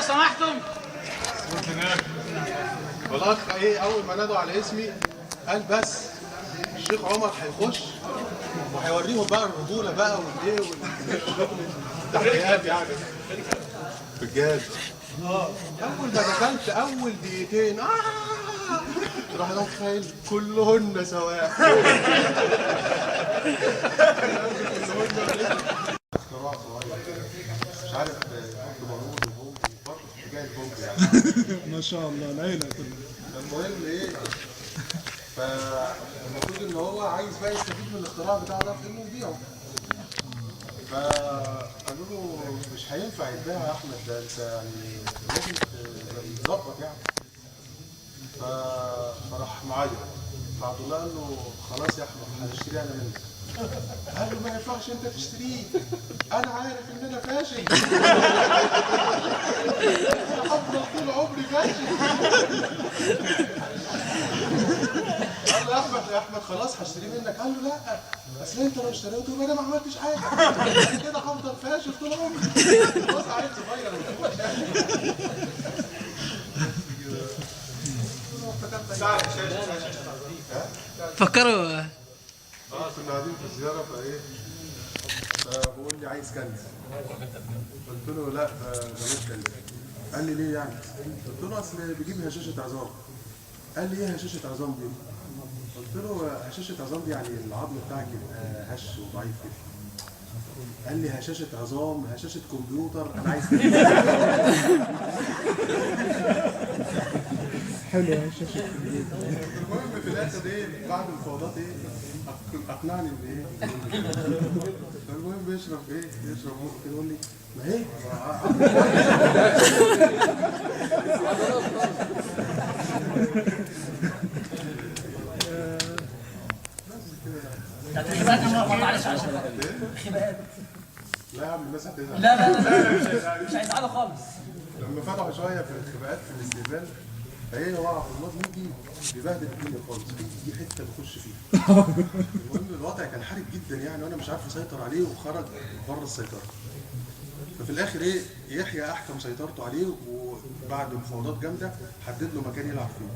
لو سمحتم. والاخ ايه اول ما نادوا على اسمي قال بس الشيخ عمر هيخش وهيوريهم بقى الرجوله بقى والايه والشغل التحقيقات يعني بجد. اول ما دخلت اول دقيقتين راح انا متخيل كلهن سواء. اختراع صغير مش عارف حط بارود وبوم وفرق جاي البوم يعني. ما شاء الله العيله كلها. المهم ايه فالمفروض ان هو عايز بقى يستفيد من الاختراع بتاعه ده في انه يبيعه. فقالوا له مش هينفع يتباع يا احمد، ده انت يعني لازم تظبط يعني. فراح معيط، فعبد الله قال له خلاص يا احمد هنشتريه انا منك. قال له ما ينفعش انت تشتريه، انا عارف ان انا فاشل. انا هفضل طول عمري فاشل. قال له يا احمد خلاص هشتريه منك. قال له لا اصل انت لو اشتريته يبقى انا ما عملتش حاجه، كده هفضل فاشل طول عمري. خلاص عيل صغير ما تقولش يعني. فكروا كنا قاعدين في الزياره فايه فبقول لي عايز كنز. قلت له لا ده مش كنز. قال لي ليه يعني؟ قلت له اصل بيجيب هشاشه عظام. قال لي ايه هشاشه عظام دي؟ قلت له هشاشه عظام دي يعني العظم بتاعك يبقى هش وضعيف كده. قال لي هشاشه عظام هشاشه كمبيوتر انا عايز كنز. حلوه شاشه. المهم في الاخر ايه بعد المفاوضات ايه اقنعني ان ايه. فالمهم بيشرب موت كده يقول لي ما هي الخباءات يا معلش عشان الخباءات. لا يا عم الناس هتزعل. لا مش هيزعلوا خالص. لما فتحوا شويه في الخباءات في الاستقبال فايه وقع في الناس ممكن بيبهدل الدنيا خالص، دي حته بخش فيها. المهم الوضع كان حرج جدا يعني وانا مش عارف اسيطر عليه وخرج بره السيطره. ففي الاخر ايه يحيى احكم سيطرته عليه وبعد مفاوضات جامده حدد له مكان يلعب فيه.